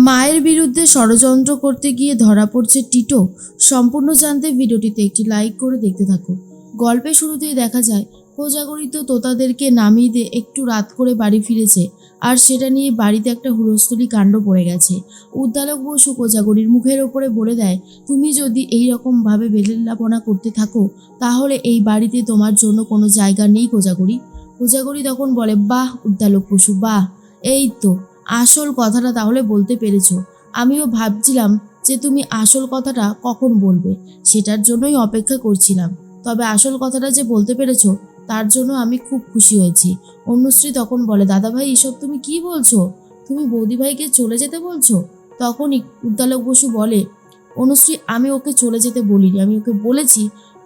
মায়ের বিরুদ্ধে ষড়যন্ত্র করতে গিয়ে ধরা পড়ছে টিটো। সম্পূর্ণ জানতে ভিডিওটিতে একটি লাইক করে দেখতে থাকো। গল্পের শুরুতেই দেখা যায় কোজাগরী তো তোতাদেরকে নামিয়ে দিয়ে একটু রাত করে বাড়ি ফিরেছে, আর সেটা নিয়ে বাড়িতে একটা হুলস্থুলি কাণ্ড পড়ে গেছে। উদ্দালক বসু কোজাগরীর মুখের ওপরে বলে দেয়, তুমি যদি এই রকমভাবে বেলেল্লাপনা করতে থাকো তাহলে এই বাড়িতে তোমার জন্য কোনো জায়গা নেই কোজাগরী। কোজাগরী তখন বলে, বাহ উদ্দালক বসু বাহ, এই তো আসল কথাটা তাহলে বলতে পেরেছো। আমিও ভাবছিলাম যে তুমি আসল কথাটা কখন বলবে, সেটার জন্যই অপেক্ষা করছিলাম। তবে আসল কথাটা যে বলতে পেরেছো তার জন্য আমি খুব খুশি হয়েছি। অনুশ্রী তখন বলে, দাদাভাই এসব তুমি কি বলছো? তুমি বৌদিভাইকে চলে যেতে বলছো? তখনই উদ্দালক বসু বলে, অনুশ্রী আমি ওকে চলে যেতে বলিনি, আমি ওকে বলেছি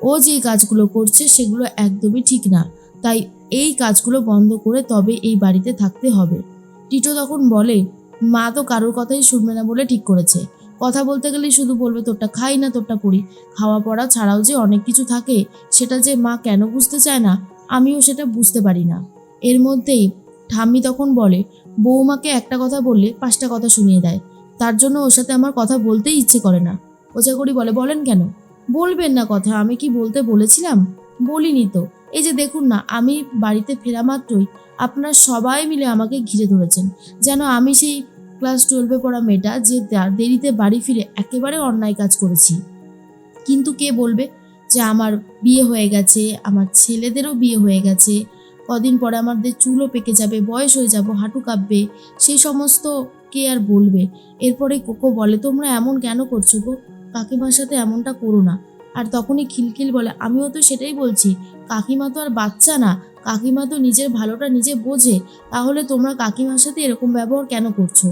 ও যে কাজগুলো করছে সেগুলো একদমই ঠিক না, তাই এই কাজগুলো বন্ধ করে তবে এই বাড়িতে থাকতে হবে। টিটো তখন বলে, মা তো কারোর কথাই শুনবে না বলে ঠিক করেছে। কথা বলতে গেলেই শুধু বলবে তোরটা খাই না তোরটা পড়ি। খাওয়া পড়া ছাড়াও যে অনেক কিছু থাকে সেটা যে মা কেন বুঝতে চায় না আমিও সেটা বুঝতে পারি না। এর মধ্যেই ঠাম্মি তখন বলে, বৌমাকে একটা কথা বললে 5টা কথা শুনিয়ে দেয়, তার জন্য ওর সাথে আমার কথা বলতেই ইচ্ছে করে না। কোজাগরী বলে, বলেন কেন? বলবেন না কথা, আমি কি বলতে বলেছিলাম? বলিনি তো। এই যে দেখুন না, আমি বাড়িতে ফেরা মাত্রই আপনারা সবাই মিলে আমাকে ঘিরে ধরেছেন, যেন আমি সেই ক্লাস 12-এ পড়া মেয়েটা যে দেরিতে বাড়ি ফিরে একেবারে অন্যায় কাজ করেছি। কিন্তু কে বলবে যে আমার বিয়ে হয়ে গেছে, আমার ছেলেদেরও বিয়ে হয়ে গেছে, কদিন পরে আমাদের চুলও পেকে যাবে, বয়স হয়ে যাব, হাঁটু কাঁপবে, সেই সমস্ত কে আর বলবে? এরপরে কোকো বলে, তোমরা এমন কেন করছো গো? কাকিমার সাথে এমনটা করো না। আর তখনই খিলখিল বলে, আমিও তো সেটাই বলছি, কাকিমা তো আর বাচ্চা না, কাকিমা তো নিজের ভালোটা নিজে বোঝে, তাহলে তোমরা কাকিমার সাথে এরকম ব্যবহার কেন করছো?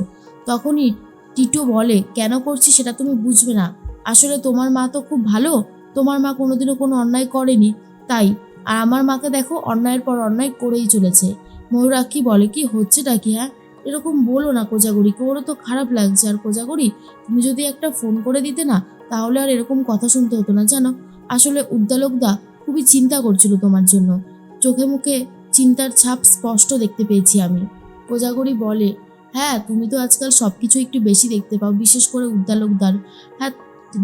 তখনই টিটো বলে, কেন করছি সেটা তুমি বুঝবে না, আসলে তোমার মা তো খুব ভালো, তোমার মা কোনোদিনও কোনো অন্যায় করেনি, তাই। আর আমার মাকে দেখো অন্যায়ের পর অন্যায় করেই চলেছে। ময়ূরাক্ষী বলে, কি হচ্ছেটা কি? হ্যাঁ, এরকম বলো না কোজাগরীকে, ওরও তো খারাপ লাগছে। আর কোজাগরী, তুমি যদি একটা ফোন করে দিতে না তাহলে আর এরকম কথা শুনতে হতো না জানো। আসলে উদ্দালকদা খুবই চিন্তা করছিল তোমার জন্য, চোখে মুখে চিন্তার ছাপ স্পষ্ট দেখতে পেয়েছি আমি। কোজাগরী বলে, হ্যাঁ তুমি তো আজকাল সব কিছু একটু বেশি দেখতে পাও, বিশেষ করে উদ্দালকদার। হ্যাঁ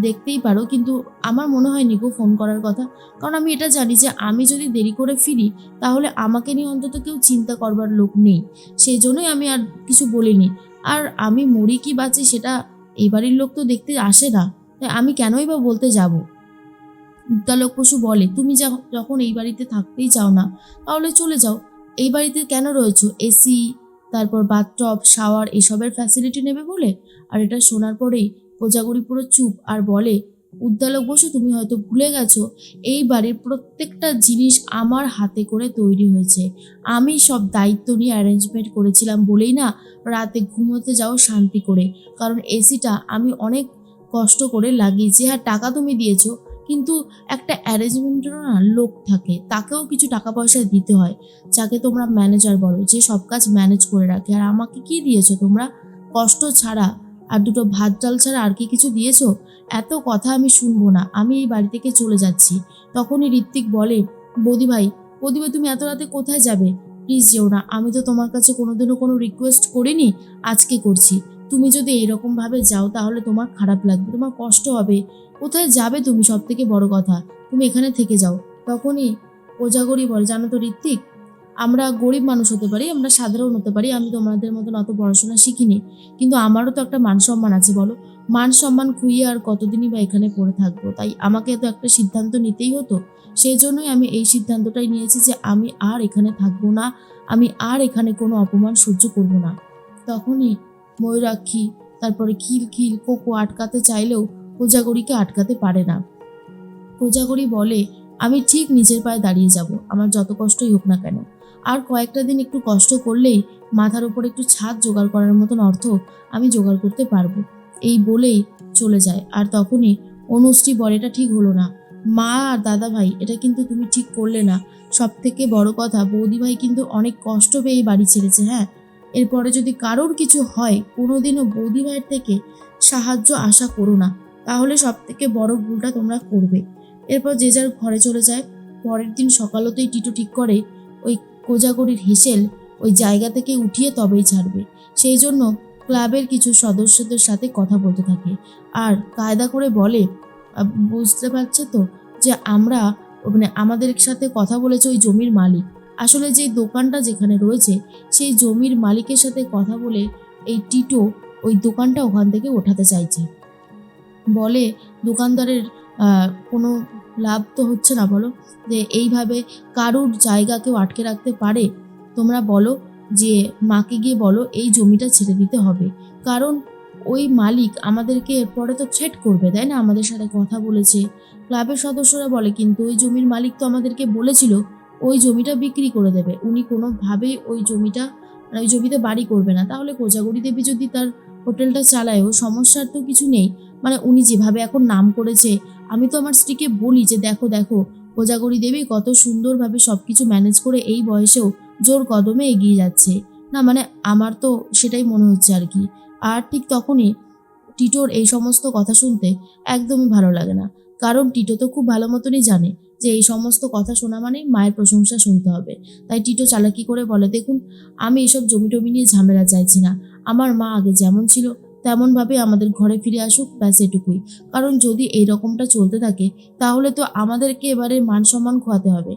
দেখতেই পারো, কিন্তু আমার মনে হয় নিকো ফোন করার কথা, কারণ আমি এটা জানি যে আমি যদি দেরি করে ফিরি তাহলে আমাকে নিয়ে অন্তত কেউ চিন্তা করবার লোক নেই, সেই জন্যই আমি আর কিছু বলিনি। আর আমি মরি কি বাঁচি সেটা এই বাড়ির লোক তো দেখতে আসে না, তাই আমি কেনই বা বলতে যাব। উদ্দালক পশু বলে, তুমি যখন এই বাড়িতে থাকতেই চাও না তাহলে চলে যাও। এই বাড়িতে কেন রয়েছো? এসি, তারপর বাথটব, শাওয়ার এসবের ফ্যাসিলিটি নেবে বলে? আর এটা শোনার পরেই কোজাগরী পুরো চুপ আর বলে, উদ্দালক বসু তুমি হয়তো ভুলে গেছো, এই বাড়ির প্রত্যেকটা জিনিস আমার হাতে করে তৈরি হয়েছে, আমি সব দায়িত্ব নিয়ে অ্যারেঞ্জমেন্ট করেছিলাম বলেই না রাতে ঘুমোতে যাও শান্তি করে, কারণ এসিটা আমি অনেক কষ্ট করে লাগিয়েছি। হ্যাঁ টাকা তুমি দিয়েছো, কিন্তু একটা অ্যারেঞ্জমেন্টেরও না লোক থাকে, তাকেও কিছু টাকা পয়সা দিতে হয়, যাকে তোমরা ম্যানেজার বলো, যে সব কাজ ম্যানেজ করে রাখে। আর আমাকে কি দিয়েছো তোমরা? কষ্ট ছাড়া আর দুটো ভাত ডাল ছাড়া আর কি কিছু দিয়েছো? এত কথা আমি শুনবো না, আমি এই বাড়ি থেকে চলে যাচ্ছি। তখনই ঋত্বিক বলে, বৌদিভাই, বৌদিভাই তুমি এত রাতে কোথায় যাবে? প্লিজ যেও না, আমি তো তোমার কাছে কোনোদিনও কোনো রিকোয়েস্ট করিনি, আজকে করছি। তুমি যদি এইরকমভাবে যাও তাহলে তোমার খারাপ লাগবে, তোমার কষ্ট হবে। কোথায় যাবে তুমি? সব থেকে বড় কথা, তুমি এখানে থেকে যাও। তখনই কোজাগরী বলে, জানো তো ঋত্বিক, আমরা গরিব মানুষ হতে পারি, আমরা সাধারণ হতে পারি, আমি তোমাদের মতন অত পড়াশোনা শিখিনি, কিন্তু আমারও তো একটা মান সম্মান আছে বলো। মান সম্মান খুইয়ে আর কতদিনই বা এখানে পড়ে থাকবো, তাই আমাকে তো একটা সিদ্ধান্ত নিতেই হতো। সেই জন্যই আমি এই সিদ্ধান্তটাই নিয়েছি যে আমি আর এখানে থাকবো না, আমি আর এখানে কোনো অপমান সহ্য করব না। তখনই ময়ূরাক্ষী, তারপরে খিলখিল, কোকো আটকাতে চাইলেও কোজাগরীকে আটকাতে পারে না। কোজাগরী বলে, আমি ঠিক নিজের পায়ে দাঁড়িয়ে যাব, আমার যত কষ্টই হোক না কেন। আর কয়েকটা দিন একটু কষ্ট করলেই মাথার উপর একটু ছাদ জোগাড় করার মতন অর্থ আমি জোগাড় করতে পারবো। এই বলেই চলে যায়। আর তখনই অনুশ্রী বলে, এটা ঠিক হলো না মা আর দাদা ভাই, এটা কিন্তু তুমি ঠিক করলে না। সব থেকে বড় কথা, বৌদিভাই কিন্তু অনেক কষ্ট পেয়ে বাড়ি ছেড়েছে। হ্যাঁ, এরপরে যদি কারোর কিছু হয় কোনোদিনও বৌদিভাইয়ের থেকে সাহায্য আশা করো না, তাহলে সব থেকে বড় ভুলটা তোমরা করবে। এরপর যে যার ঘরে চলে যায়। পরের দিন সকালতেই টিটো ঠিক করে ওই কোজাগরীর হেসেল ওই জায়গা থেকে উঠিয়ে তবেই ছাড়বে। সেই জন্য ক্লাবের কিছু সদস্যদের সাথে কথা বলতে থাকে আর কায়দা করে বলে, বুঝতে পারছে তো যে আমরা আমাদের সাথে কথা বলেছে ওই জমির মালিক। আসলে যেই দোকানটা যেখানে রয়েছে সেই জমির মালিকের সাথে কথা বলে এই টিটো ওই দোকানটা ওখান থেকে ওঠাতে চাইছে। বলে দোকানদারের কোনো লাভ তো হচ্ছে না বলো, যে এইভাবে কারুর জায়গা কেউ আটকে রাখতে পারে? তোমরা বলো যে মাকে গিয়ে বলো এই জমিটা ছেড়ে দিতে হবে, কারণ ওই মালিক আমাদেরকে এরপরে তো থ্রেট করবে, তাই না? আমাদের সাথে কথা বলেছে। ক্লাবের সদস্যরা বলে কিন্তু ওই জমির মালিক তো আমাদেরকে বলেছিল ওই জমিটা বিক্রি করে দেবে, উনি কোনোভাবেই ওই জমিটা ওই জমিতে বাড়ি করবে না। তাহলে কোজাগরী দেবী যদি তার হোটেলটা চালায়ও সমস্যার তো কিছু নেই। উনি যেভাবে এখন নাম করেছে, আমি তো আমার স্ত্রীকে বলি যে দেখো দেখো কোজাগরী দেবী কত সুন্দরভাবে সব কিছু ম্যানেজ করে এই বয়সেও জোর কদমে এগিয়ে যাচ্ছে। না আমার তো সেটাই মনে হচ্ছে আর কি। আর ঠিক তখনই টিটোর এই সমস্ত কথা শুনতে একদমই ভালো লাগে না, কারণ টিটো তো খুব ভালো মতনই জানে যে এই সমস্ত কথা শোনা মানেই মায়ের প্রশংসা শুনতে হবে। তাই টিটো চালাকি করে বলে, দেখুন আমি এইসব জমি টমি নিয়ে ঝামেলা চাইছি না, আমার মা আগে যেমন ছিল তেমনভাবে আমাদের ঘরে ফিরে আসুক, ব্যাস এটুকুই। কারণ যদি এই রকমটা চলতে থাকে তাহলে তো আমাদেরকে এবারে মান সম্মান খোয়াতে হবে।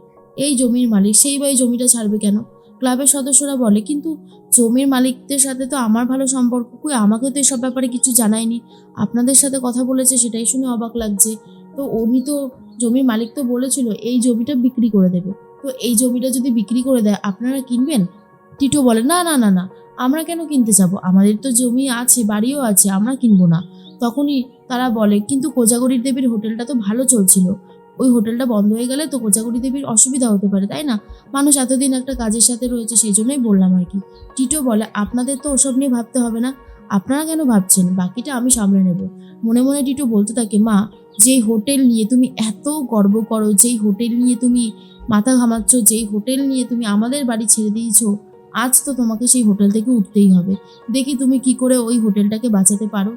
এই জমির মালিক সেই বা এই জমিটা ছাড়বে কেন? ক্লাবের সদস্যরা বলে কিন্তু জমির মালিকদের সাথে তো আমার ভালো সম্পর্ক, কই আমাকে তো এসব ব্যাপারে কিছু জানায়নি, আপনাদের সাথে কথা বলেছে সেটাই শুনে অবাক লাগছে। তো উনি তো জমির মালিক তো বলেছিল এই জমিটা বিক্রি করে দেবে, তো এই জমিটা যদি বিক্রি করে দেয় আপনারা কিনবেন? টিটো বলে, না না না না, আমরা কেন কিনতে যাবো, আমাদের তো জমি আছে, বাড়িও আছে, আমরা কিনবো না। তখনই তারা বলে কিন্তু কোজাগরী দেবীর হোটেলটা তো ভালো চলছিল, ওই হোটেলটা বন্ধ হয়ে গেলে তো কোজাগরী দেবীর অসুবিধা হতে পারে, তাই না? মানুষ এতদিন একটা কাজের সাথে রয়েছে, সেই জন্যই বললাম আর কি। টিটো বলে, আপনাদের তো ওসব নিয়ে ভাবতে হবে না, আপনারা কেন ভাবছেন, বাকিটা আমি সামলে নেব। মনে মনে টিটো বলতে থাকে, মা যেই হোটেল নিয়ে তুমি এত গর্ব করো, যেই হোটেল নিয়ে তুমি মাথা ঘামাচ্ছ, যেই হোটেল নিয়ে তুমি আমাদের বাড়ি ছেড়ে দিয়েছো, আজ তো তোমাকে সেই হোটেল থেকে উঠতেই হবে। দেখি তুমি কি করে ওই হোটেলটাকে বাঁচাতে পারো।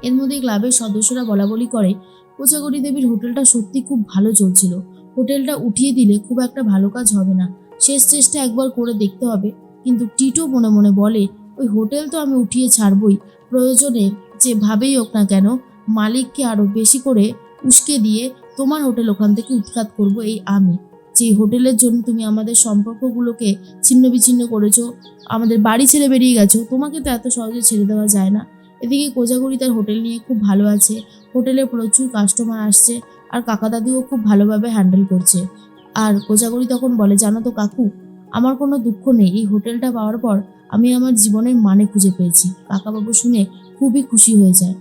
এর মধ্যে ক্লাবের সদস্যরা বলাবলি করে, কোজাগরী দেবীর হোটেলটা সত্যি খুব ভালো চলছিল, হোটেলটা উঠিয়ে দিলে খুব একটা ভালো কাজ হবে না, শেষ চেষ্টা একবার করে দেখতে হবে। কিন্তু টিটো মনে মনে বলে, ওই হোটেল তো আমি উঠিয়ে ছাড়বই, প্রয়োজনে যেভাবেই হোক না কেন মালিককে আরও বেশি করে উস্কে দিয়ে তোমার হোটেল ওখান থেকে উৎখাত করব এই আমি, যে হোটেলের জন্য তুমি আমাদের সম্পর্কগুলোকে ছিন্ন বিচ্ছিন্ন করেছো, আমাদের বাড়ি ছেড়ে বেরিয়ে গেছো, তোমাকে তো এত সহজে ছেড়ে দেওয়া যায় না। এদিকে কোজাগরী তার হোটেল নিয়ে খুব ভালো আছে, হোটেলে প্রচুর কাস্টমার আসছে আর কাকা দাদিও খুব ভালোভাবে হ্যান্ডেল করছে। আর কোজাগরী তখন বলে, জানো তো কাকু, আমার কোনো দুঃখ নেই, এই হোটেলটা পাওয়ার পর আমি আমার জীবনের মানে খুঁজে পেয়েছি। কাকাবাবু শুনে খুবই খুশি হয়ে যায়।